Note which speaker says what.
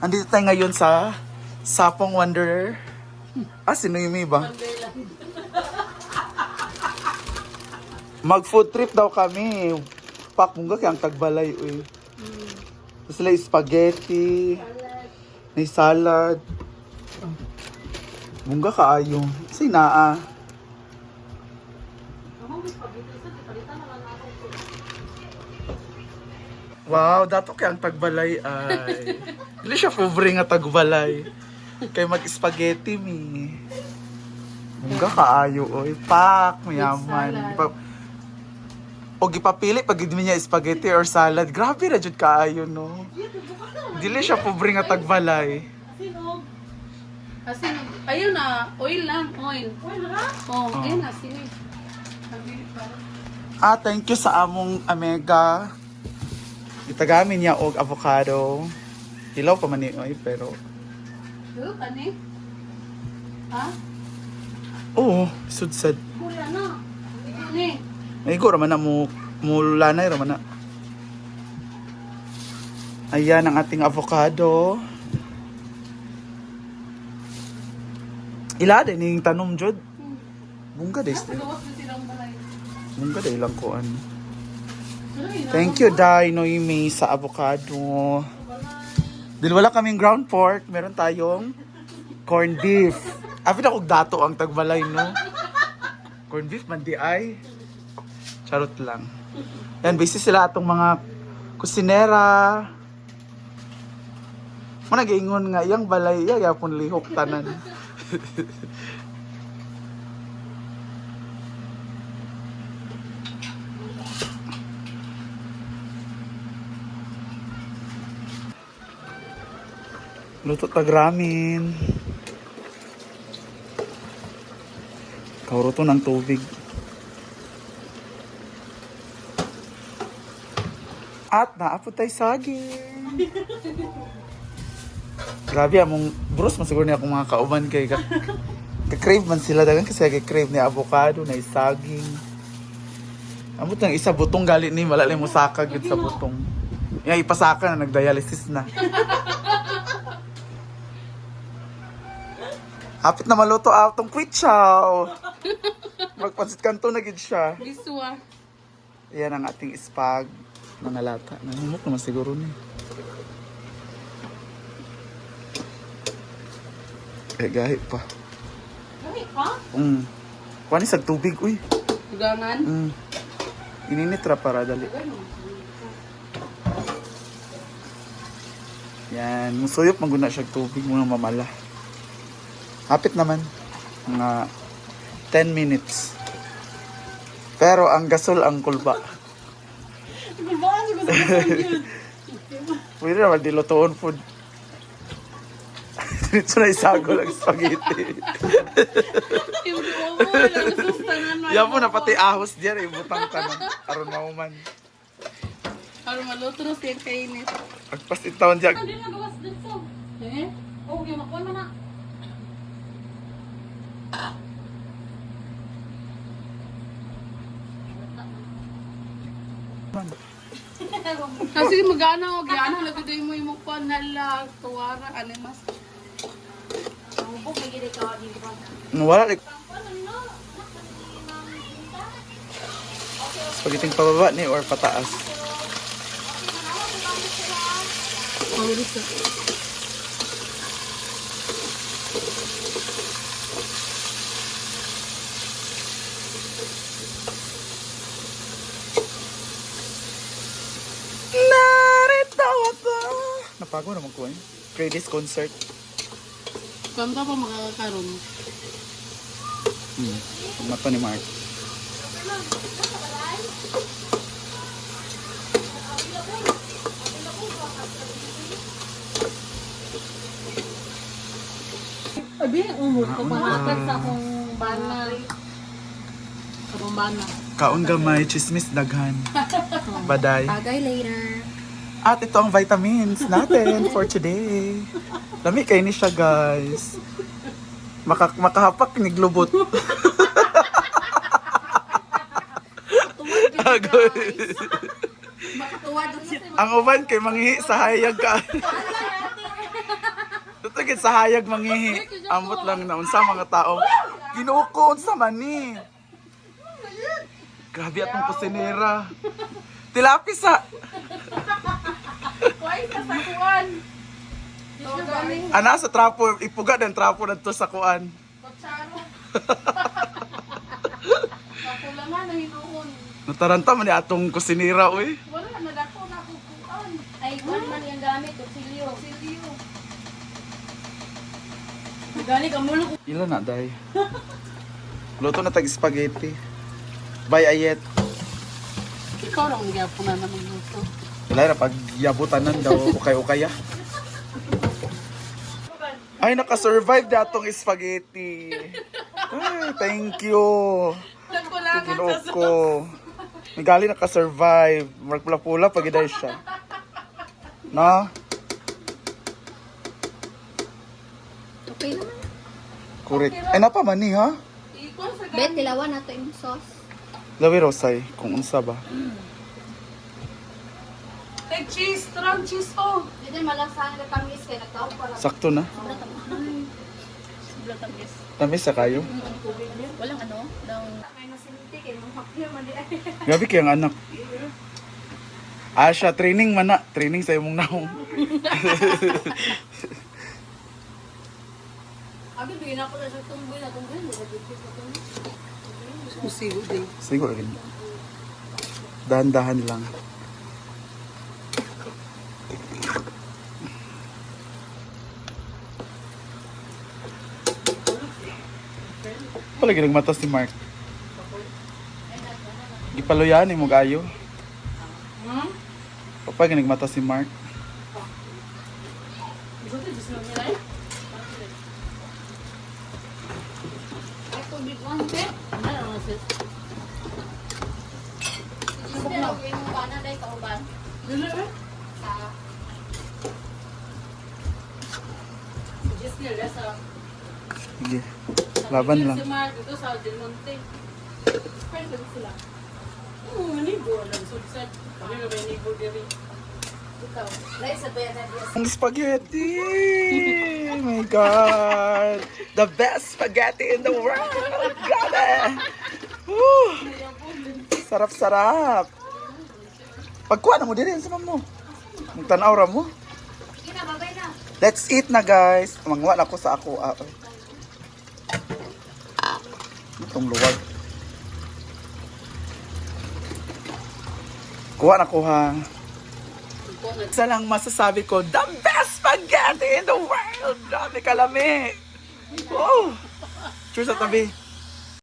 Speaker 1: Andito tayo ngayon sa Sapong Wanderer. Sino yung iba? Mag-food trip daw kami. Pak, mungga kaya ang tagbalay. Tapos sila spaghetti. May salad. Mungga kaayo. Kasi naa. Wow, dato kaya ang tagbalay ay. Hindi siya pobre nga tagbalay. Kay mag-spaghetti mi. Mungga kaayo oy. Pak, mayaman. O gipapili pag gid niya spaghetti or salad. Grabe ra jud kaayo no. Dili siya pobre nga tagbalay.
Speaker 2: Asin, ayun na, oil lang, oil. Oil na? Oh, ayun na, sini.
Speaker 1: Thank you sa among Amega. Itagamin niya og avocado. Hilaw pa man ni oy pero.
Speaker 2: Ani? Ha?
Speaker 1: Oo, sudsad.
Speaker 2: Wala na. Ani?
Speaker 1: Ay go raman na mulanay raman na. Ayan ang ating avocado. Ila din yung tanom jud. Bungga des. Bungga day lang ko ano. Thank you Dai Noemi sa avocado. Dil wala kaming ground pork, meron tayong corned beef. Afit ako dato ang tagbalay no. Corned beef man di ay. Charot lang. Yan busy sila atong mga kusinera. Mo nag-ingon nga yang balay ya pun lihok tanan. Luto tag ramen. Kauruto ng tubig. At naapot tayo saging. Grabe among bros masiguro niya akong mga kauban kay ka-crave man sila dagan kasi ka-crave ni avocado na saging. Amot ng isa butong gali ni malalay mo saka gid sa butong. Yang ipasaka na nagdialysis na. Hapit na maluto atong kwitsaw. Magpansit kanto na gid siya.
Speaker 2: Biswa.
Speaker 1: Yan ang ating spag mga lata. Nahimok naman siguro ni. Gahi pa.
Speaker 2: Gahi pa?
Speaker 1: Kuha sa tubig, uy.
Speaker 2: Tugangan?
Speaker 1: Ininitra para dali. Yan. Musuyop, maguna siya tubig muna mamala. Hapit naman. Mga 10 minutes. Pero ang gasol ang kulba.
Speaker 2: Kulbaan sa gasol yun.
Speaker 1: Pwede naman dilutoon food. Dito na isago lang spaghetti. Yan mo na pati ahos diyan. Ibutang ka na. Aron mauman.
Speaker 2: Aron maluto na siya kainit.
Speaker 1: Agpas itawan diyan.
Speaker 2: Hindi na gawas dito. Eh? Okay, makuha mo na. Kasi magana o gyana lagay mo yung mukha nala tuwara animas.
Speaker 1: Wala like. Spaghetti pababa ni or pataas. Narito ako. Napagod naman ko eh. Credits concert.
Speaker 2: Kanta pa makakaroon.
Speaker 1: Mato ni Mark.
Speaker 2: Abi, umot ko pangatag sa akong bana. Sa akong bana.
Speaker 1: Kaon gamay, chismis daghan. Baday.
Speaker 2: Tagay later.
Speaker 1: At ito ang vitamins natin for today. Lami kayo ni siya guys. Makahapak ni glubot.
Speaker 2: Makatuwa doon siya.
Speaker 1: Ang uban kay manghihi sa hayag ka. gid sa hayag mangihi. Ambot lang na unsa mga tao. Ginoo ko unsa man ni. Grabe atong kusinera. Tilapis sa
Speaker 2: Kuhay ka sa kuwan.
Speaker 1: ana sa trapo, ipuga ng trapo na to sa kuan.
Speaker 2: Kutsaro. Kakulangan na hinuon.
Speaker 1: Nataranta man ni atong kusinera oy.
Speaker 2: Wala, nadako na kukuan.
Speaker 3: Ay, kung man yung gamit, kutsilyo.
Speaker 2: Silyo. Gali ka mulo ko.
Speaker 1: Ila na day. Luto na tag spaghetti. Bye ayet.
Speaker 2: Ikaw lang nagyapo na naman luto.
Speaker 1: Wala na pag yabutanan daw ukay-ukaya. Ay naka-survive datong spaghetti. Ay, thank you.
Speaker 2: Nagkulangan
Speaker 1: Ginoo ko. May gali naka-survive. Mark pula-pula pag iday siya. Na?
Speaker 3: Okay naman.
Speaker 1: Correct. Ay napaman ni ha?
Speaker 2: Ikaw sa
Speaker 3: Bet, tilawan na to yung sauce.
Speaker 1: Lawi Rosay, kung unsa ba.
Speaker 2: Take cheese, strong cheese oh.
Speaker 3: Hindi malasahan na tamis kaya nagtao para.
Speaker 1: Sakto na.
Speaker 2: Sobra tamis.
Speaker 1: Tamis sa kayo.
Speaker 3: Walang ano, ng... May nasinti kayo, mga hapyo man di ay.
Speaker 1: Gabi kayang anak. Siya, training man na. Training sa imong naong.
Speaker 3: Abi, bigyan ako na sa tumboy na tumboy.
Speaker 2: Usigo din.
Speaker 1: Siguro rin. Dahan-dahan lang. Palagi nagmata si Mark. Gipaluyan mo gayo.
Speaker 2: Hmm?
Speaker 1: Papa nagmata si Mark.
Speaker 2: Gusto din gusto nila eh.
Speaker 3: Ay, tubig lang, bet.
Speaker 2: Ano ang sis?
Speaker 3: Hindi na huwag yung bana dahil kauban.
Speaker 2: Dili eh.
Speaker 3: Sa...
Speaker 2: Just nila sa
Speaker 1: Sige. Laban lang.
Speaker 2: Si Mark dito sa Del Monte. Friends din sila. Oo, manigo lang sudsad. Kami na may nigo diri.
Speaker 3: Ikaw. Dahil sa bayan na diya.
Speaker 1: Ang spaghetti! Oh my God! The best spaghetti in the world! Grabe! Woo! Sarap-sarap! Pagkuha na mo din sa mo. Magtanaw ra mo.
Speaker 3: Sige na, babay na.
Speaker 1: Let's eat na guys. Mangwa na ko sa ako. Itong luwag. Kuha na ko ha. Isa lang masasabi ko, the best spaghetti in the world! Dami kalami! Oh! Cheers sa tabi.